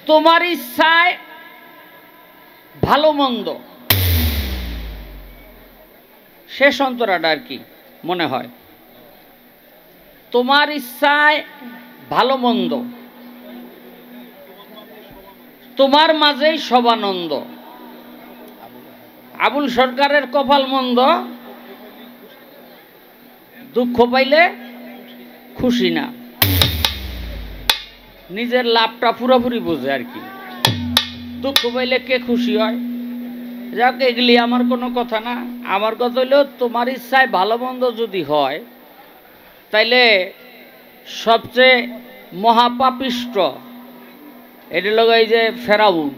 তোমার ইচ্ছায় ভালো মন্দ শেষ অন্তরাটা আর কি মনে হয়। তোমার ইচ্ছায় ভালো মন্দ, তোমার মাঝেই সবানন্দ। আবুল সরকারের কপাল মন্দ, দুঃখ পাইলে খুশি না, নিজের লাভটা পুরোপুরি বোঝে আর কি। দুঃখ পাইলে কে খুশি হয়? যাক, এগুলি আমার কোনো কথা না। আমার কথা হইল তোমার ইচ্ছায় ভালো মন্দ যদি হয়, তাইলে সবচেয়ে মহাপাপিষ্ট এটা লোক এই যে ফেরাউন,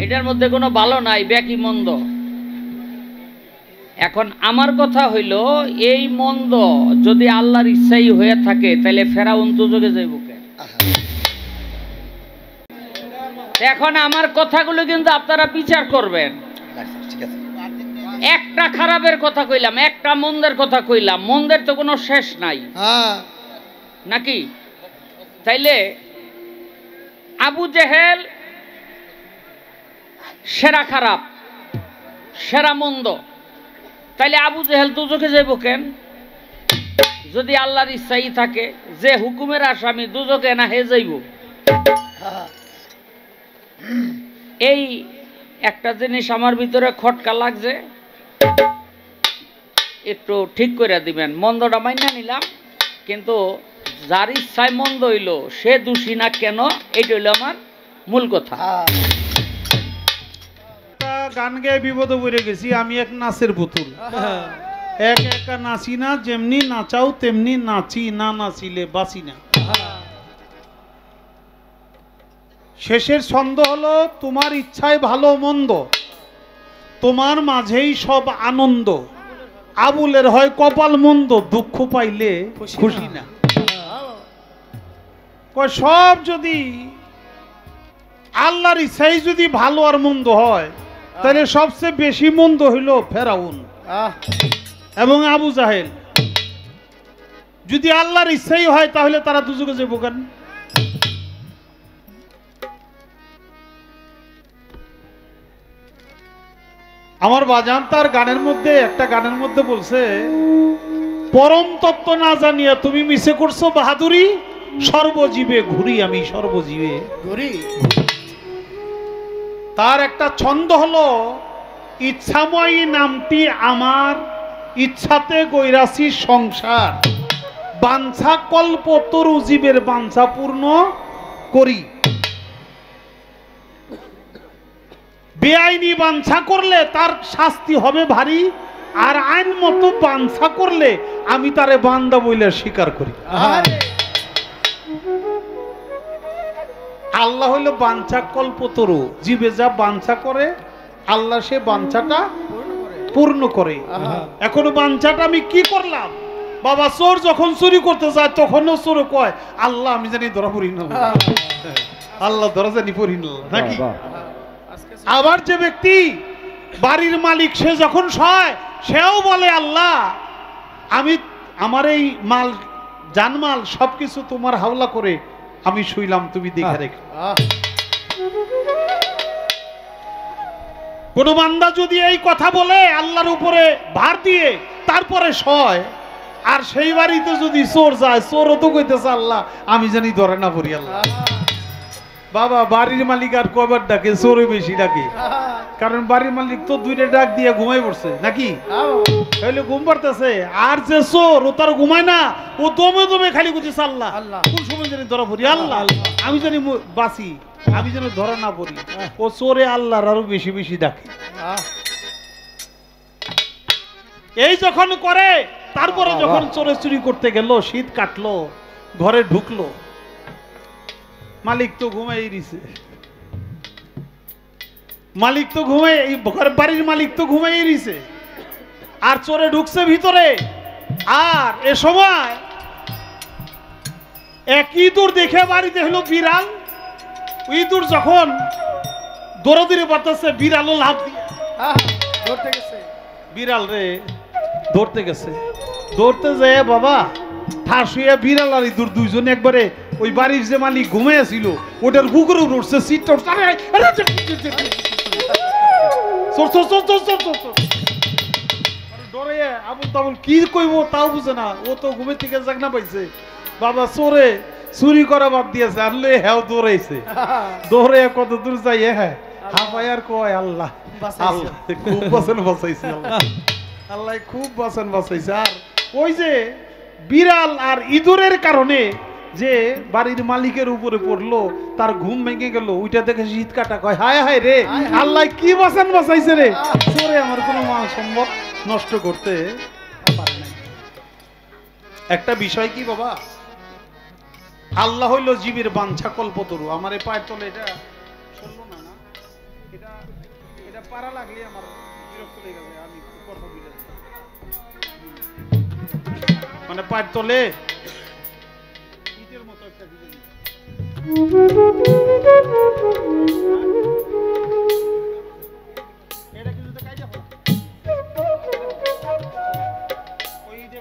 এটার মধ্যে কোনো ভালো নাই, ব্যাকি মন্দ। এখন আমার কথা হইল এই মন্দ যদি আল্লাহর ইচ্ছাই হয়ে থাকে, তাহলে ফেরাউন দুজকে যাইব কেন? এখন আমার কথাগুলো কিন্তু আপনারা বিচার করবেন। একটা খারাপের কথা কইলাম, একটা মন্দের কথা কইলাম, মন্দের তো কোনো শেষ নাই নাকি? তাইলে আবু জেহেল সেরা খারাপ, সেরা মন্দ, তাইলে আবু জেহেল দুজকে যাইব কেন? যদি আল্লাহর ইচ্ছাই থাকে, যে হুকুমের আসামি দুজকে না হে যাইব। এই একটা জিনিস আমার ভিতরে খটকা লাগছে, একটু ঠিক করে দিবেন। মন্দটা মাইনা নিলাম, কিন্তু যার ইচ্ছায় মন্দ হইল সে দোষী না কেন, এইটা হইল আমার মূল কথা। গান গেয়ে বিপদে পড়ে গেছি, আমি এক নাচের পুতুল, এক একা নাচি না, যেমনি নাচাও তেমনি নাচি, না নাচিলে বাঁচি না। শেষের ছন্দ হলো তোমার ইচ্ছায় ভালো মন্দ, তোমার মাঝেই সব আনন্দ। আবুলের হয় কপাল মন্দ, দুঃখ পাইলে খুশি না। সব যদি আল্লাহর ইচ্ছায় যদি ভালো আর মন্দ হয়, তাহলে সবচেয়ে বেশি মন্দ হইল ফেরাউন এবং আবু জাহেল। যদি আল্লাহর ইচ্ছাই হয়, তাহলে তারা দুজকে যাবো কেন? আমার বাজান তার গানের মধ্যে, একটা গানের মধ্যে বলছে, পরম তত্ত্ব না জানিয়া তুমি মিছে করছো বাহাদুরি, সর্বজীবে ঘুরি আমি সর্বজীবে ঘুরি। তার একটা ছন্দ হলো, ইচ্ছাময়ী নামটি আমার, ইচ্ছাতে গৈরাসি সংসার, বাঞ্ছা কল্প তরু জীবের বাঞ্ছা পূর্ণ করি। বেআইনি বাঞ্ছা করলে তার শাস্তি হবে ভারী, আর আইন মতো বাঞ্ছা করলে আমি তারে বান্দা বইলে স্বীকার করি। আল্লাহ হইল বাঞ্ছা কল্পতরু, জীবে যা বাঞ্ছা করে আল্লাহ সে বাঞ্ছাটা পূর্ণ করে। এখন বাঞ্ছাটা আমি কি করলাম? বাবা চোর যখন চুরি করতে যায়, তখনও চোর কয় আল্লাহ আমি জানি ধরা পড়ি না, আল্লাহ ধরা জানি পড়ি না, নাকি? আবার যে ব্যক্তি বাড়ির মালিক, সে যখন সয়, সেও বলে আল্লাহ আমি আমার এই মাল জানমাল সবকিছু তোমার হাওলা করে আমি শুইলাম, তুমি দেখে রেখো। কোন বান্দা যদি এই কথা বলে আল্লাহর উপরে ভার দিয়ে তারপরে সয়, আর সেই বাড়িতে যদি চোর যায়, চোরও তো কইতেছে আল্লাহ আমি জানি ধরে না পড়ি। আল্লাহ বাবা, বাড়ির মালিক আর কবার ডাকে? চোরে বেশি ডাকে, কারণ বাড়ির মালিক তো দুইটা ডাক দিয়ে ঘুমাই পড়ছে, নাকি? তাহলে ঘুম পাড়তেছে, আর যে চোর ও তার ঘুমায় না, ও দমে দমে খালি করতেছে আল্লাহ কোন সময় জানি ধরা পড়ি, আল্লাহ আমি জানি বাঁচি, আমি যেন ধরা না পড়ি। ও চোরে আল্লাহর আরো বেশি বেশি ডাকে। এই যখন করে, তারপরে যখন চোরে চুরি করতে গেল, শীত কাটলো, ঘরে ঢুকলো, মালিক তো ঘুমাই দিছে, মালিক তো ঘুমাই, বাড়ির মালিক তো ঘুমাই দিছে, আর চোরে ঢুকছে ভিতরে। আর এ সময় এক ইঁদুর দেখে বাড়িতে হলো বিড়াল। ইঁদুর যখন দৌড়াদৌড়ি পারতেছে, বিড়ালও লাভ দিয়ে ধরতে গেছে, বিড়াল রে ধরতে গেছে। ধরতে যায় বাবা ঠাস হইয়া বিড়াল আর ইঁদুর দুইজনে একবারে ওই বাড়ির যে মালিক ঘুমিয়ে ছিল ওটার কুকুর উঠছে সিটটা ডরে আবুল তাবুল কি কইব তাও বুঝে না, ও তো ঘুমের থেকে জাগনা পাইছে। বাবা চোরে চুরি করা বাদ দিয়েছে, আনলে হ্যাঁ দৌড়াইছে, দৌড়ে কত দূর যাই হ্যাঁ হাফায়ার কয় আল্লাহ আল্লাহ খুব বাঁচান বাঁচাইছে, আল্লাহ খুব বাঁচান বাঁচাইছে। আর ওই যে বিড়াল আর ইঁদুরের কারণে যে বাড়ির মালিকের উপরে পড়লো, তার ঘুম ভেঙে গেল, ওইটা দেখে শীত কাটা কয় হায় হায় রে আল্লাহ কি বাঁচান বাঁচাইছে রে, চোরে আমার কোনো মান সম্ভব নষ্ট করতে পারে না। একটা বিষয় কি বাবা, আল্লাহ হইল জীবের বাঞ্ছা কল্পতরু। আমার এই পায়ের তলে এটা শুনলো না, না এটা এটা পারা লাগলে আমার বিরক্ত লেগে যাবে, আমি কথা বলে মানে পায়ের তলে ইটের মতো একটা ভিজে এটা কিন্তু তো কাইজা হয় ওই যে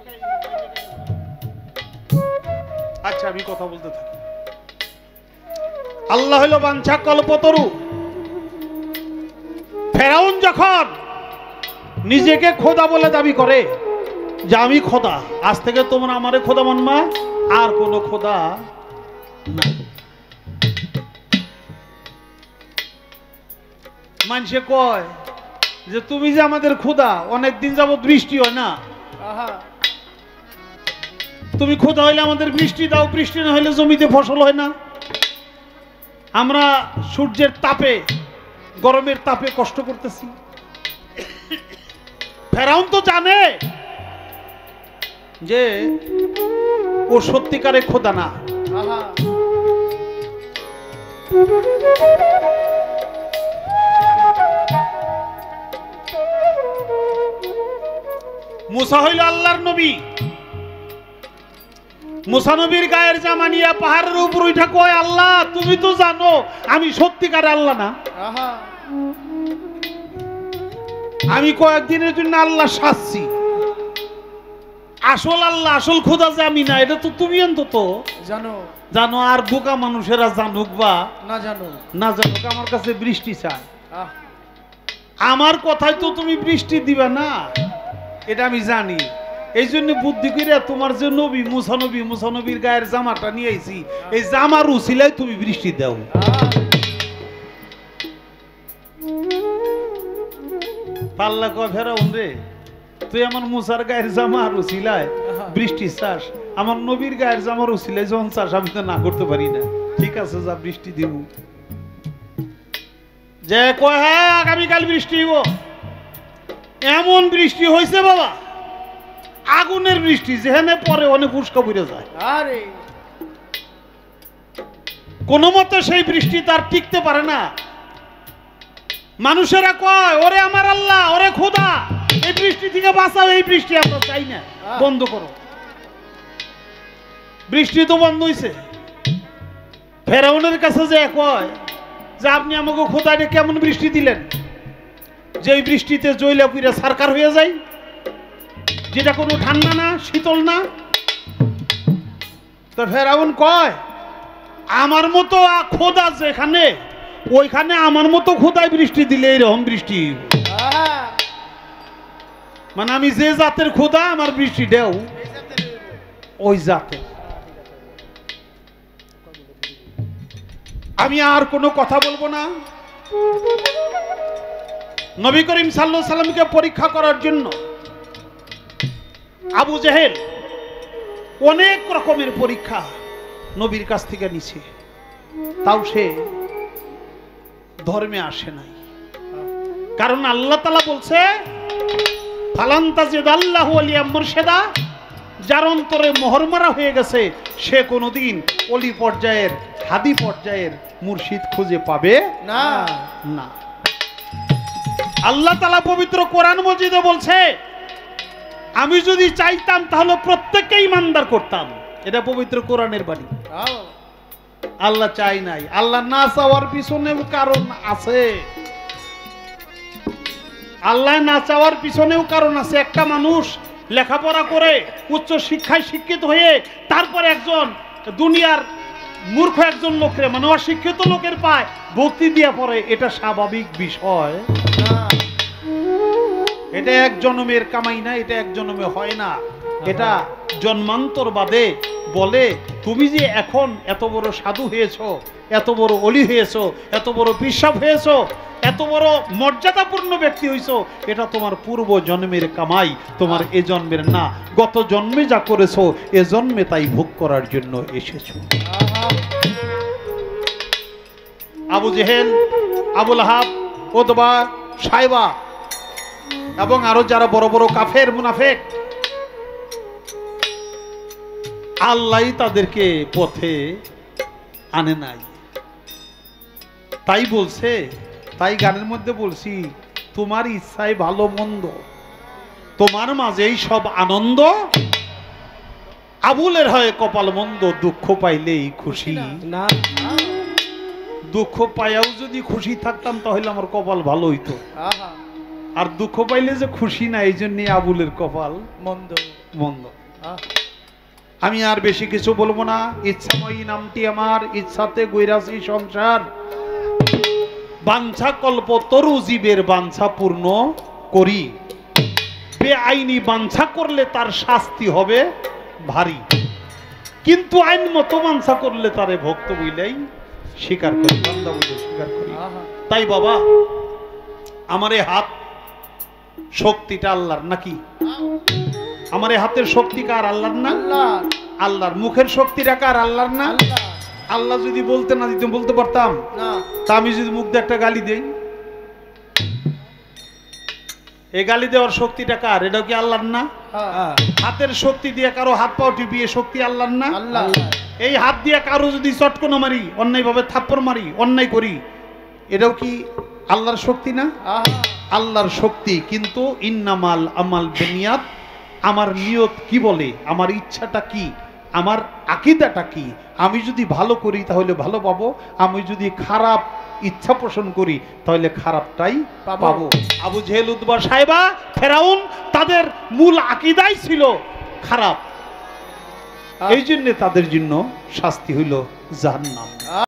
আচ্ছা আমি কথা বলতে থাকি। আল্লাহ হইল বাঞ্ছা কল্পতরু। ফেরাউন যখন নিজেকে খোদা বলে দাবি করে যে আমি খোদা, আজ থেকে তোমরা আমারে খোদা মানবা, আর কোন খোদা না। মানুষে কয় যে তুমি যে আমাদের খোদা, অনেকদিন যাবত বৃষ্টি হয় না, তুমি খোদা হইলে আমাদের বৃষ্টি দাও, বৃষ্টি না হইলে জমিতে ফসল হয় না, আমরা সূর্যের তাপে গরমের তাপে কষ্ট করতেছি। ফেরাউন তো জানে যে ও সত্যিকারে খোদা না। মুসা হইল আল্লাহর নবী। মুসা নবীর গায়ের জামা নিয়ে পাহাড়ের উপর উঠা কয় আল্লাহ তুমি তো জানো আমি সত্যিকার আল্লাহ না, আমি কয়েকদিনের জন্য আল্লাহ সাজছি, আসল আল্লাহ আসল খোদা যে আমি না, এটা তো তুমি অন্তত জানো জানো। আর বোকা মানুষেরা জানুক বা না জানুক আমার কাছে বৃষ্টি চায়, আমার কথায় তো তুমি বৃষ্টি দিবা না, এটা আমি জানি। এই জন্য বুদ্ধি করে তোমার যে নবী মুসা নবীর গায়ের জামাটা নিয়ে আইছি, এই জামার উছিলায় তুমি বৃষ্টি দাও। পাল্লা কয় ফেরাউন রে, তুই আমার মুসার গায়ের জামার উছিলায় বৃষ্টি চাস, আমার নবীর গায়ের জামার উছিলায় যখন চাস আমি তো না করতে পারি না, ঠিক আছে যা বৃষ্টি দিব। যে কয় হ্যাঁ আগামীকাল বৃষ্টি হইব, এমন বৃষ্টি হয়েছে বাবা, আগুনের বৃষ্টি, যেখানে পরে অনেক উস্কা পড়ে যায়। আরে কোন মতে সেই বৃষ্টি তার টিকতে পারে না। মানুষেরা কয় ওরে আমার আল্লাহ, ওরে খোদা, এই বৃষ্টি থেকে বাঁচাও, এই বৃষ্টি আমরা চাই না, বন্ধ করো। বৃষ্টি তো বন্ধ হইছে। ফেরাউনের কাছে যে কয় যে আপনি আমাকে খোদাকে কেমন বৃষ্টি দিলেন, যে বৃষ্টিতে জৈলা পুইরা সরকার হয়ে যায়, যেটা কোনো ঠান্ডা না শীতল না। তো ফেরাউন কয় আমার মতো খোদা যেখানে, ওইখানে আমার মতো খোদায় বৃষ্টি দিলে এরকম বৃষ্টি, মানে আমি যে জাতের খোদা আমার বৃষ্টি দেও ওই জাতের। আমি আর কোনো কথা বলবো না। নবী করিম সাল্লাল্লাহু আলাইহি সাল্লামকে পরীক্ষা করার জন্য আবু জেহেল অনেক রকমের পরীক্ষা নবীর কাছ থেকে নিছে, তাও সে ধর্মে আসে নাই। কারণ আল্লাহ তাআলা বলছে ফালান তাজিদাল্লাহু ওয়ালিয়া মুরশিদা, যার অন্তরে মোহর মারা হয়ে গেছে সে কোনোদিন ওলি পর্যায়ের হাদি পর্যায়ের মুর্শিদ খুঁজে পাবে না। না, আল্লাহ তাআলা পবিত্র কোরআন মজিদে বলছে আমি যদি চাইতাম তাহলে প্রত্যেককে ইমানদার করতাম, এটা পবিত্র কোরআনের বাণী। আল্লাহ চাই নাই, আল্লাহ না চাওয়ার পিছনেও কারণ আছে, আল্লাহ না চাওয়ার পিছনেও কারণ আছে। একটা মানুষ লেখাপড়া করে উচ্চ শিক্ষায় শিক্ষিত হয়ে তারপরে একজন দুনিয়ার মূর্খ একজন লোকের মানে অশিক্ষিত লোকের পায় ভক্তি দিয়া পড়ে, এটা স্বাভাবিক বিষয় না। এটা এক জন্মের কামাই না, এটা এক জন্মে হয় না, এটা জন্মান্তর বাদে বলে তুমি যে এখন এত বড় সাধু হয়েছো, এত বড় অলি হয়েছো, এত বড় বিশ্বাস হয়েছো, এত বড় মর্যাদাপূর্ণ ব্যক্তি হইছো, এটা তোমার পূর্ব জন্মের কামাই, তোমার এ জন্মের না। গত জন্মে যা করেছো এ জন্মে তাই ভোগ করার জন্য এসেছো। আবু জেহেল, আবুল আহাব, উতবা, সাইবা এবং আরো যারা বড় বড় কাফের মুনাফেক, আল্লাহ তাদেরকে পথে আনে নাই। তাই বলছে, তাই গানের মধ্যে বলছি, তোমার ইচ্ছায় ভালো মন্দ, তোমার মাঝেই সব আনন্দ। আবুলের হয় কপাল মন্দ, দুঃখ পাইলেই খুশি না। দুঃখ পাইয়াও যদি খুশি থাকতাম তাহলে আমার কপাল ভালো হইতো, আহা, আর দুঃখ পাইলে যে খুশি না, এই জন্য আবুলের কপাল মন্দ। মন্দ। আহ, আমি আর বেশি কিছু বলবো না। ইচ্ছাময়ী নামটি আমার, ইচ্ছাতে গৈরাসী সংসার, বাঞ্ছা কল্প তরু জীবের বাঞ্ছা পূর্ণ করি, বেআইনি বাঞ্ছা করলে তার শাস্তি হবে ভারী, কিন্তু আইন মতো বাঞ্ছা করলে তারে ভক্ত বইলেই স্বীকার করি, বান্দা বলে স্বীকার করি। আহা, তাই বাবা, আমার এই হাত শক্তিটা আল্লাহর নাকি? আমার এই হাতের শক্তি কার? আল্লাহর না? আল্লাহ, আল্লাহর। মুখের শক্তিটা কার? আল্লাহর না? আল্লাহ। আল্লাহ যদি বলতে না দিতেন, বলতে পারতাম? না। তা আমি যদি মুখ দিয়ে একটা গালি দেই, এই গালি দেওয়ার শক্তিটা কার? এটাও কি আল্লাহর না? হ্যাঁ, হাতের শক্তি দিয়ে কারো হাত পাও টিপিয়ে শক্তি আল্লাহর না? আল্লাহ। এই হাত দিয়ে কারো যদি চটকনা মারি, অন্যায় ভাবে থাপ্পড় মারি, অন্যায় করি, এটাও কি আল্লাহর শক্তি না? আহা, আল্লাহর শক্তি। কিন্তু ইন্নামাল আমাল বেনিয়াত, আমার নিয়ত কি বলে, আমার ইচ্ছাটা কি, আমার আকীদাটা কি। আমি যদি ভালো করি তাহলে ভালো পাবো, আমি যদি খারাপ ইচ্ছা পোষণ করি তাহলে খারাপটাই পাবো। পাবো। আবু জেহেল, উতবা, সাইবা, ফেরাউন, তাদের মূল আকীদাই ছিল খারাপ, এই জন্য তাদের জন্য শাস্তি হইল জাহান্নাম।